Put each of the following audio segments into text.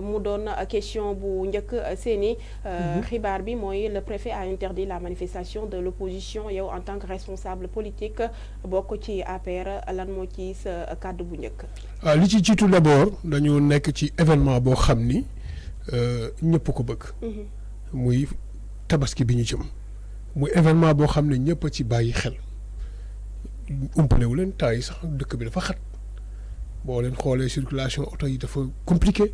mu doon question bu njëkk seeni xibaar bi mooy le préfet a interdit la manifestation de l'opposition yow en tant que responsable politique bokk ci APR lan moo ci sa kàddu bu njëkk. li ci jiitu d'abord dañu nekk ci événement boo xam ni ñëpp ko bëgg. muy tabaski bi ñu jëm. muy événement boo xam ne ñëpp a ci bàyyi xel. umpalewu leen temps yi sax dëkk bi dafa xat boo leen xoolee circulation oto yi dafa compliqué.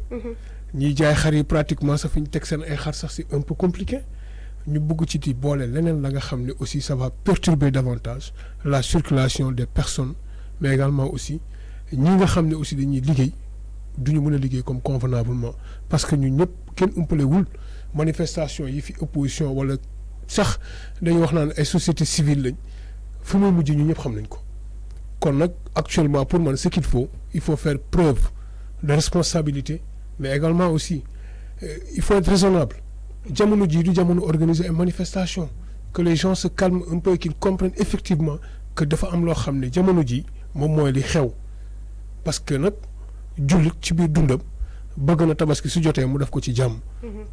ñiy jaay xar yi pratiquement sax fi ñu teg seen ay xar sax c'est un peu compliqué. ñu bëgg ci di boole leneen la nga xam ne aussi ça va perturber davantage la circulation des personnes mais également aussi ñi nga xam ne aussi dañuy liggéey duñu mën a liggéey comme convenablement parce que ñu ñëpp kenn umpalewul manifestation yi fi opposition wala sax dañuy wax naan ay société civile lañ fu muy mujj ñu ñëpp xam nañ ko kon nag actuellement pour man ce qu'il faut il faut faire preuve de responsabilité mais également aussi il faut être raisonnable jamono jii du jamono organiser ay manifestation que les gens se calment un peu et qu'ils comprennent effectivement que dafa am loo xam ne jamono ji moom mooy li xew parce que nag jullit ci biir dundam bëgg na tabaski su jotee mu def ko ci jàmm.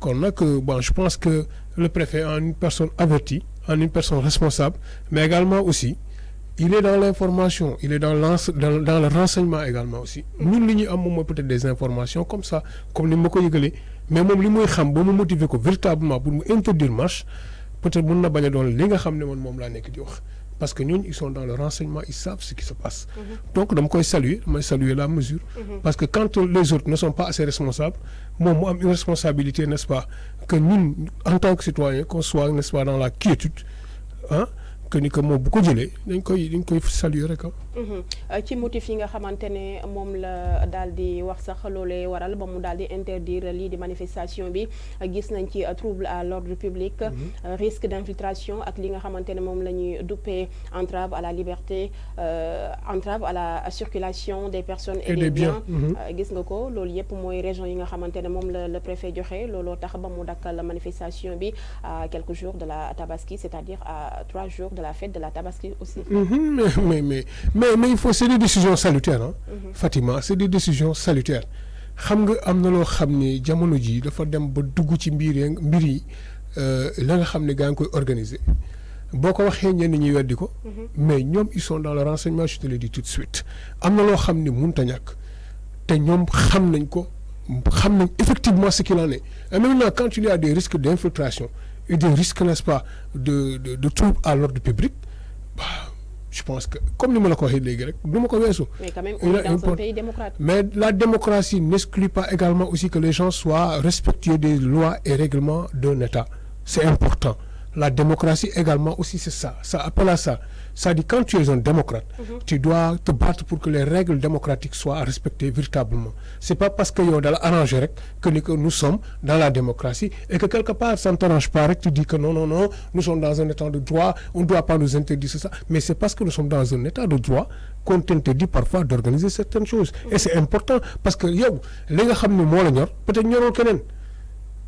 kon nag bon je pense que le préfet en une personne avertie en une personne responsable mais également aussi il est dans l'information il est dans le renseignement également aussi ñun li ñuy am moom mooy peut-être des informations comme ça comme ni ma ko yëgalee mais moom li muy xam ba mu motiver ko véritablement pour mu interdire marche peut-être mun na bañ a doon li nga xam ne man moom laa nekk di wax parce que ñooñu ils sont dans le renseignement ils savent ce qui se passe. Donc dama koy saluer la mesure. Parce que quand les autres ne sont pas assez responsables moom mu am une responsabilité n'est-ce pas que ñun en tant que citoyen qu'on soit n'est-ce pas dans la quiétude ah que ni que moom bu ko jëlee dañ koy saluer rek ci motif yi nga xamante ne moom la daal di wax sax loolee waral ba mu daal di interdire lii di manifestation bi gis nañ ci trouble à l'ordre public risque d'infiltration ak li nga xamante ne moom la ñuy duppee entrave à la liberté entrave à la circulation des personnes et des biens gis nga ko loolu yëpp mooy région yi nga xamante ne moom la le préfet joxe looloo tax ba mu dakkal manifestation bi à quelques jours de la Tabaski c'est-à-dire à 3 jours de la fête de la Tabaski aussi. Mais il faut c'est des décisions salutaires ah. Fatima c'est des décisions salutaires xam nga am na loo xam ne jamono ji dafa dem ba dugg ci mbir yi la nga xam ne gaa ngi koy organiser boo ko waxee ñenn ñi weddi ko. mais ñoom ils sont dans le renseignement je te le dis tout de suite am na loo xam ne mënut a ñàkk te ñoom xam nañ ko xam nañ effectivement ce qu'il en est et maintenant quand il y a des risques d'infiltration et des risques n'est-ce pas de trouble à l'ordre public bah. Je pense que comme ni ma la ko waxee léegi rek du ma ko weesu. Mais quand même on est dans un pays démocratique. Mais la démocratie n'exclut pas également aussi que les gens soient respectueux des lois et règlements d'un État. C'est important. La démocratie également aussi c'est ça. Ça appelle à ça. C'est-à-dire quand tu es un démocrate, tu dois te battre pour que les règles démocratiques soient respectées véritablement. C'est pas parce que yow da la arrangé rek que nous sommes dans la démocratie et que quelque part ça ne t'arrange pas rek tu dis que non nous sommes dans un état de droit, on ne doit pas nous interdire ça. Mais c'est parce que nous sommes dans un état de droit qu'on t'interdit parfois d'organiser certaines choses. Et c'est important parce que yow li nga xam ne moo la ñor peut-être ñorul keneen.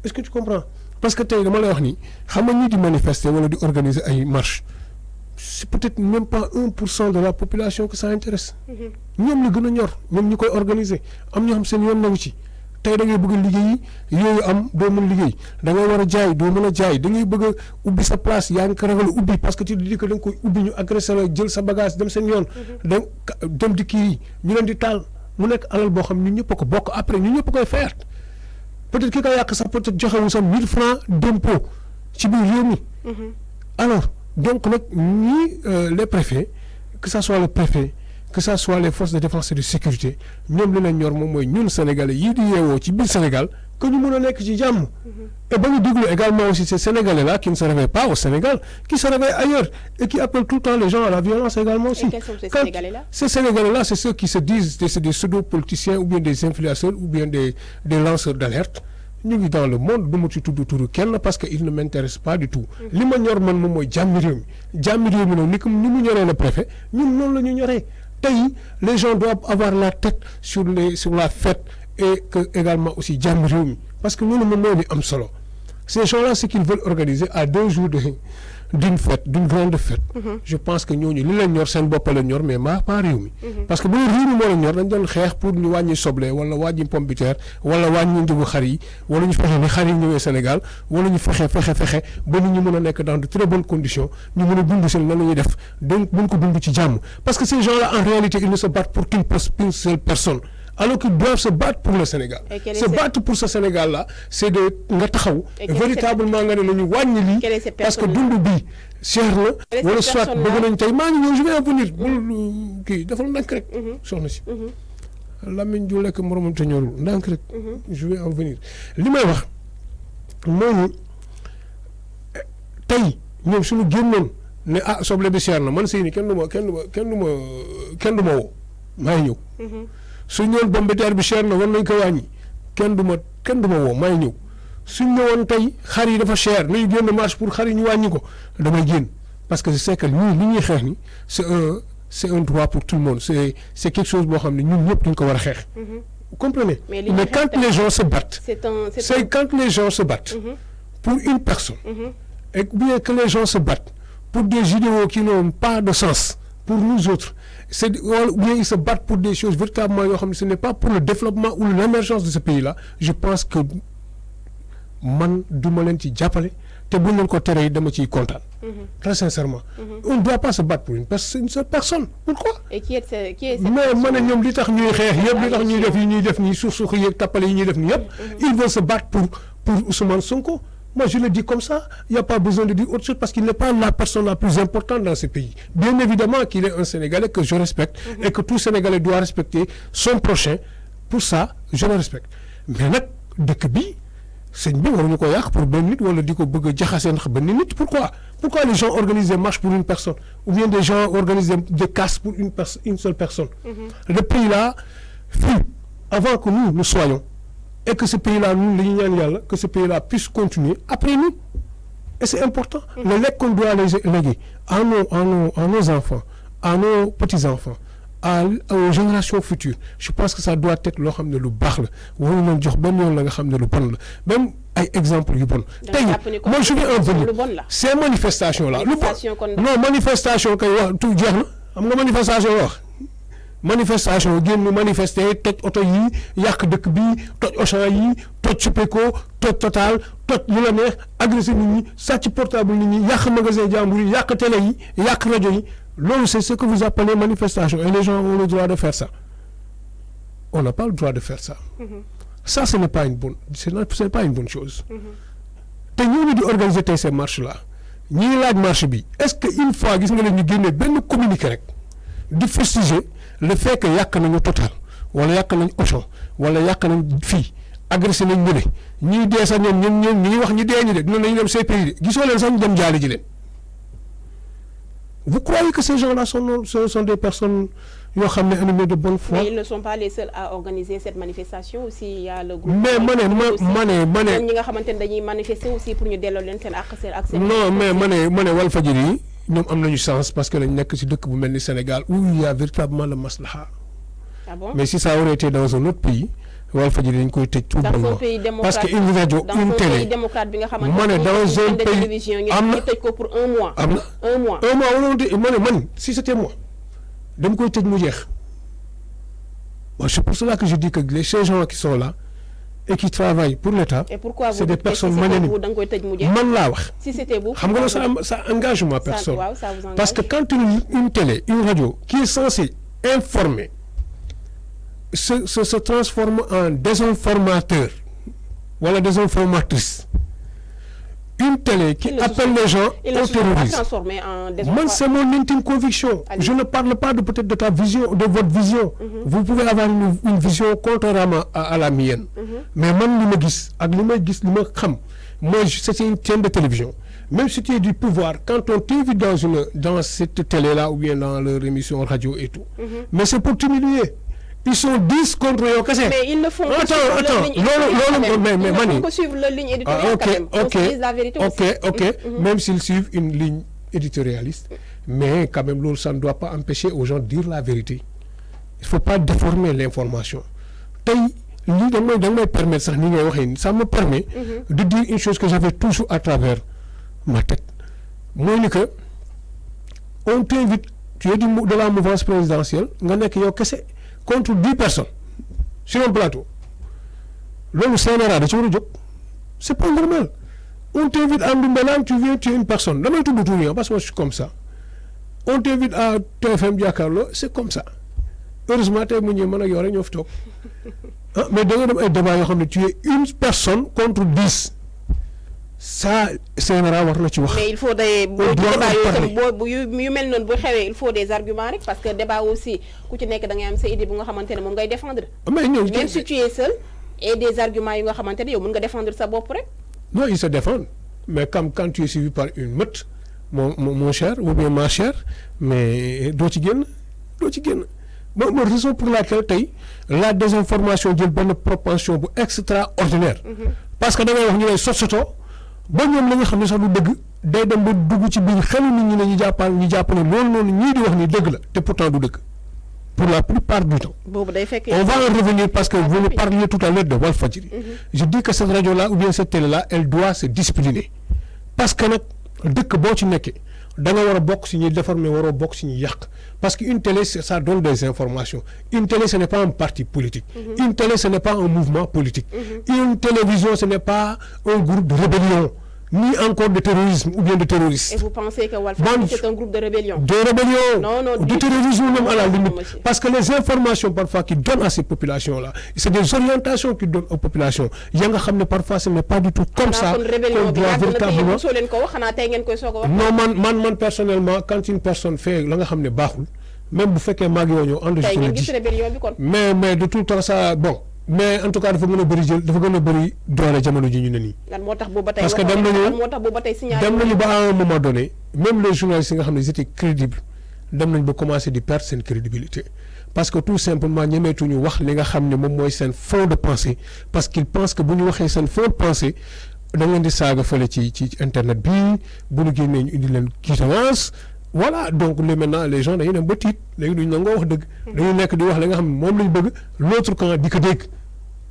Est-ce que tu comprends? Parce que tey dama lay wax ni xam nga ñi di manifester wala di organiser ay marches c'est peut-être même pas 1% de la population que ça intéresse. ñoom la gën a ñor ñoom ñu koy organiser am ñoo xam seen yoon nawu ci tey da ngay bëgg a liggéey yooyu am doo mën liggéey da ngay war a jaay doo mën a jaay da ngay bëgg a ubbi sa place yaa ngi ko ragal ubbi parce que tu dis que da nga koy ubbi ñu agressé la jël sa bagage dem seen yoon. dem di kii ñu leen di taal mu nekk alal boo xam ñun ñëpp a ko bokk après ñun ñëpp a koy fayaat. Peut-être ki ko yàq sax peut-être joxewul sax 1000 francs d'impôt ci biir réew mi. Alors donc nag ñii les préfets que ça soit le préfet que ça soit les forces de défense et de sécurité ñoom li leen ñor moom mooy ñun sénégalais yii di yeewoo ci biir Sénégal que ñu mën a nekk ci jàmm. Et ba ñu déglu également aussi ces sénégalais-là qui ne se réveillent pas au Sénégal qui se réveillent ailleurs et qui appellent tout le temps les gens à la violence également aussi. Et quels sont ces sénégalais-là? Ces sénégalais-là c'est ceux qui se disent c'est des pseudo-politiciens ou bien des influenceurs ou bien des lanceurs d'alerte. ñu ngi dans le monde du ma ci tudd turu kenn parce que il ne m'intéresse pas du tout. li ma ñor man moom mooy jàmmi réew mi nag ni mu ñoree le préfet ñun noonu la ñu ñoree tey les gens doivent avoir la tête sur la fête et que également aussi jàmmi réew mi parce que loolu moom mooy li am solo Ces gens-là, ce qu'ils veulent organiser à 2 jours d'une fête, d'une grande fête. Je pense que ñooñu li leen ñor seen bopp la ñor mais pas réew mi. Parce que bu réew mi moo la ñor dañ doon xeex pour ñu wàññi soble wala wàññi pomme de terre wala wàññi njëgu xar yi wala ñu fexe ni xar yi ñëwee Sénégal wala ñu fexe ba nit ñi mën a nekk dans de très bonnes conditions ñu mën a dund seen nan la ñuy def donc mën ko dund ci jàmm parce que ces gens-là en réalité ils ne se battent pour qu'une seule personne. Alors qu'ils doivent se battre pour le Sénégal. Se battre pour ce Sénégal-là, c'est de nga taxaw véritablement nga ne la ñu wàññi lii parce que dund bi cher na wala soit bëgg nañ tey maa ngi ñëw je vais en venir bul kii defal ndànk rek soxna si lamiñ ju lekk moromam te ñorul ndànk rek je vais en venir li may wax mooy tey ñoom suñu génnoon ne ah soble bi cher na man sii ni kenn du ma woo maa ngi ñëw suñ ñëwoon pomme de terre bi cher na war nañ ko wàññi kenn du ma woo may ñëw suñ ñëwoon tey xar yi dafa cher nañu génn marche pour xar yi ñu wàññi ko damay génn parce que je sais que ñii li ñuy xeex ni c'est un droit pour tout le monde c'est quelque chose boo xam ne ñun ñëpp dañ ko war a xeex. Vous comprenez? Mais quand les gens se battent c'est quand les gens se battent pour une personne et bien que les gens se battent pour des idéaux qui n'ont pas de sens pour nous autres ou bien ils se battent pour des choses véritablement yoo xam ne ce n'est pas pour le développement ou l'émergence de ce pays-là je pense que man du ma leen ci jàppale te bu ñu leen ko tere yi dama ciy kontaan. Très sincèrement. On ne doit pas se battre pour une seule personne. Pourquoi? Et qui est mais ma ne ñoom li tax ñuy xeex yëpp li tax ñuy def yi ñuy def nii suuf yeeg tappale yi ñuy def nii yëpp. Ils veulent se battre pour Ousmane Sonko. Moi, je le dis comme ça, il n'y a pas besoin de dire autre chose parce qu'il n'est pas la personne la plus importante dans ce pays. Bien évidemment qu'il est un Sénégalais que je respecte et que tout Sénégalais doit respecter son prochain. Pour ça, je le respecte. Mais nag dëkk bi sëñ bi waruñu ko yàq pour benn nit wala di ko bëgg a jaxasee ndax benn nit. Pourquoi les gens organisent des marches pour une personne ou bien des gens organisent des casses pour une seule personne. Le pays là fut avant que nous soyons. Et que ce pays-là, nous, les Yalla, que ce pays-là puisse continuer après nous. Et c'est important. Le legs qu'on doit léguer à nos enfants, à nos petits-enfants, aux générations futures, je pense que ça doit être le xam ne lu baax la waru leen jox benn yoon la nga xam ne lu bon la même ay exemples yu bon. tey moi je vais en venir ces manifestations-là. lu bon non manifestation kay wax tout jeex na xam nga manifestation wax. Manifestation génn manifester toj oto yi yàq dëkk bi toj Auchan yi toj Supeco toj Total toj lu la neex agressé nit ñi sàcc portable nit ñi yàq magasin jàmbur yi yàq télé yi yàq rajo yi loolu c'est ce que vous appelez manifestation et les gens ont le droit de faire ça. On n'a pas le droit de faire ça. Ça ce n'est pas une bonne chose. te ñooñu di organiser tey ces marches là ñii laaj marche bi est-ce que une fois gis nga leen ñu génne benn communiqué rek di fustiger le fait que yàq nañu Total wala yàq nañ Auchan wala yàq nañ fii agressé nañ ñu ne ñuy dee sax ñoom ñu ngi wax ñu dee ñu de dina nañu dem CPI de gisoo leen sax ñu dem jaale ji leen. Vous croyez que ces gens-là sont des personnes yoo xam ne animées de bonne foi? Mais ils ne sont pas les seuls à organiser cette manifestation aussi il y a le groupe. mais ma ne ñi nga xamante ne dañuy manifester aussi pour ñu delloo leen seen ak seen. non mais ma ne Walfadjri yi ñoom am nañu chance parce que lañ nekk ci dëkk bu mel ni Sénégal où il y a véritablement le maslaha. Ah bon? Mais si ça aurait été dans un autre pays Walfadjri dañ koy tëj tout bonnement parce que une rajo une télé ma ne dans un pays am na tëj ko pour un mois. am na un mois wala man si c'était moi dama koy tëj mu jeex. C'est pour cela que je dis que ces gens qui sont là et qui travaillent pour l'État, c'est des personnes magnanimes. Man laa wax. Si c'était vous, xam nga ça engage ma personne. Ça vous engage. Parce que quand une télé, une radio qui est censée informer se transforme en désinformateur wala désinformatrice. Une télé qui appelle les gens au terrorisme. Moi, c'est mon intime conviction. Je ne parle pas peut-être de ta vision, de votre vision. Vous pouvez avoir une vision contrairement à la mienne. Mais moi, c'est une chaîne de télévision. Même si tu es du pouvoir, quand on t'invite dans cette télé-là ou bien dans leur émission radio et tout, mais c'est pour t'humilier. Ils sont 10 contre eux. Mais ils ne font que suivre leur ligne éditoriale. Ok. Même s'ils suivent une ligne éditorialiste, mais quand même, ça ne doit pas empêcher aux gens de dire la vérité. Il ne faut pas déformer l'information. lii da nga may permettre sax ni ngay waxee ni ça me permet de dire une chose que j'avais toujours à travers ma tête mooy ni que on t'invite tu es de la mouvance présidentielle nga nekk yow kese contre 10 personnes sur un plateau loolu CNRA da ci war a jóg c'est pas normal on t'invite à Ndoumbelane tu viens tu es une personne damay tudd tuuti parce que moi je suis comme ça on t'invite à TFM Jakaarlo c'est comme ça heureusement tey mu ñëw mën ak yow rek ñoo fi toog ah mais da nga dem ay débat yoo xam ne tu es une personne contre 10 ça CNRA war na ci wax. mais il faut day boo yu mel noonu bu xewee il faut des arguments rek parce que débat aussi ku ci nekk da ngay am sa idée bu nga xamante ne moom ngay défendre. mais ñëw même si tu es seul et des arguments yu nga xamante ne yow mën nga défendre sa bopp rek. non ils se défendent mais comme quand tu es suivi par une meute mon cher ou bien ma chère mais doo ci génn moom raison pour laquelle tey la désinformation jël benn propension bu extraordinaire. parce que da ngay wax ñu lay sot-sotoo ba ñoom la nga xam ne sax du dëgg day dem ba dugg ci biir xelu nit ñi ne ñu jàpp ne loolu noonu ñii di wax ni dëgg la te pourtant du dëgg pour la plupart du temps. boobu day fekk on va en revenir parce que vous nous parliez tout à l'heure de Walfadjri. Je dis que cette radio là ou bien cette télé là elle doit se discipliner parce que nag dëkk boo ci nekkee da nga war a bokk si ñuy déformer waroo bokk si ñuy yàq parce que une télé ça donne des informations une télé ce n'est pas un parti politique. Une télé ce n'est pas un mouvement politique. Une télévision ce n'est pas un groupe de rébellion ni encore de terrorisme ou bien de terroristes. Et vous pensez que Walfadjri c'est un groupe de rébellion? De rébellion. Non, de terrorisme même à la limite. Parce que les informations parfois qu'ils donnent à ces populations-là, c'est des orientations qu'ils donnent aux populations. Ya nga xam ne parfois ce n'est pas du tout comme ça qu'on doit véritablement. Non man personnellement quand une personne fait la nga xam ne baaxul même bu fekkee maag yoo ñëw ànd ci mais de tout le temps ça bon. mais en tout cas dafa gën a bëri doole jamono ji ñu ne nii. lan moo tax booba tey parce que dem nañu ba à un moment donné même les journalistes yi nga xam ne ils étaient crédibles dem nañ ba commencer di perdre seen crédibilité parce que tout simplement ñemeetuñu wax li nga xam ne moom mooy seen fond de pensée parce qu'ils pensent que bu ñu waxee seen fond de pensée da ngeen di saaga fële ci internet bi bu ñu génnee ñu indi leen quittance voilà donc maintenant les gens dañuy dem ba tiit léegi duñ nangoo wax dëgg. dañuy nekk di wax li nga xam ne moom lañ bëgg l'autre camp di ko dégg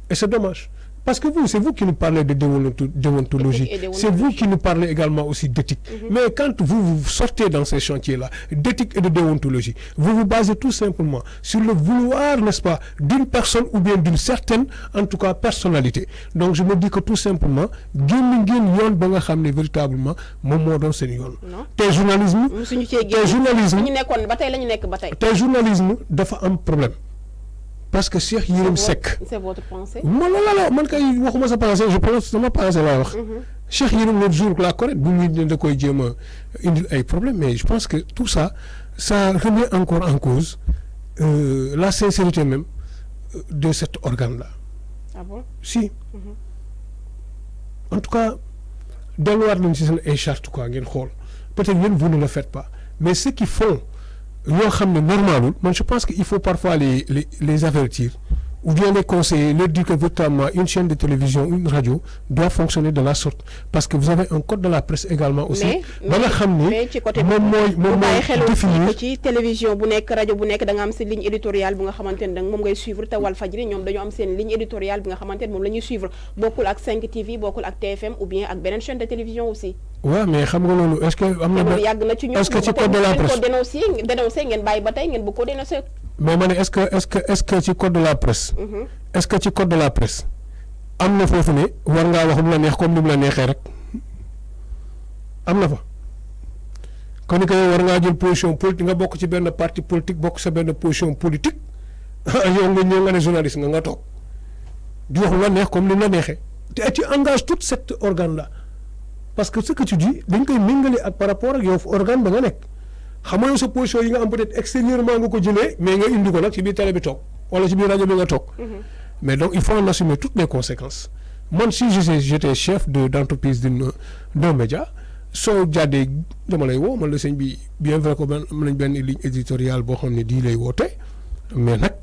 et c'est dommage parce que c'est vous qui nous parlez de déontologie, c'est vous qui nous parlez également aussi d'éthique. Mais quand vous sortez dans ces chantiers-là d'éthique et de déontologie, vous vous basez tout simplement sur le vouloir, n'est-ce pas, d'une personne ou bien d'une certaine, en tout cas, personnalité. Donc je me dis que tout simplement, véritablement, tes journalisme dafa am problème. Parce que Cheikh Yérim Seck. C'est votre pensée? Non, man kay waxuma sa pensée, je pense sama pensée laa wax. Cheikh Yérim l'autre jour la correct bu muy da koy jéem a indil ay problème mais je pense que tout ça remet encore en cause la sincérité même de cet organe-là. Ah bon? Si. En tout cas delluwaat nañ ci seen ay charte quoi ngeen xool peut-être yéen vous ne le faites pas mais ceux qui font yoo xam ne normalul man je pense qu'il faut parfois les avertir ou bien les conseiller leur dire que véritablement une chaîne de télévision une radio doit fonctionner de la sorte parce que vous avez un code de la presse également aussi ba nga xam ne moom mooy définir ci télévision bu nekk rajo bu nekk da nga am seen ligne éditoriale bu nga xamante ne moom ngay suivre te Walfadjri ñoom dañoo am seen ligne éditoriale bi nga xamante ne moom la ñuy suivre bokkul ak 5 TV bokkul ak TFM ou bien ak beneen chaîne de télévision aussi. waaw mais xam nga loolu est-ce que am na yàgg na ci ñoom est-ce que ci code de la presse dénoncé ngeen bàyyi ba tey ngeen bëgg ko dénoncé. mais ma ne est-ce que ci code de la presse. est-ce que ci code de la presse am na foofu ne war ngaa wax lu la neex comme ni mu la neexee rek am na fa kon ni ko war ngaa jël position politique nga bokk ci benn parti politique bokk sa benn position politique yow nga ñëw nga ne journaliste nga toog di wax lu la neex comme ni mu la neexee te tu engages tout cet organe là parce que ce que tu dis dañ koy méngale ak par rapport ak yow organe ba nga nekk xam nga yow sa position yi nga am peut-être extérieurement nga ko jëlee mais nga indi ko nag ci biir télé bi toog wala ci biir rajo bi nga toog. Mais donc il faut en assumer toutes les conséquences. Moi si j'étais chef d'entreprise d'un média soo jàddee dama lay woo man la sëñ bi bien vrai que am nañ benn ligne éditoriale boo xam ne di lay woote mais nag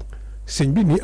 sëñ bi nii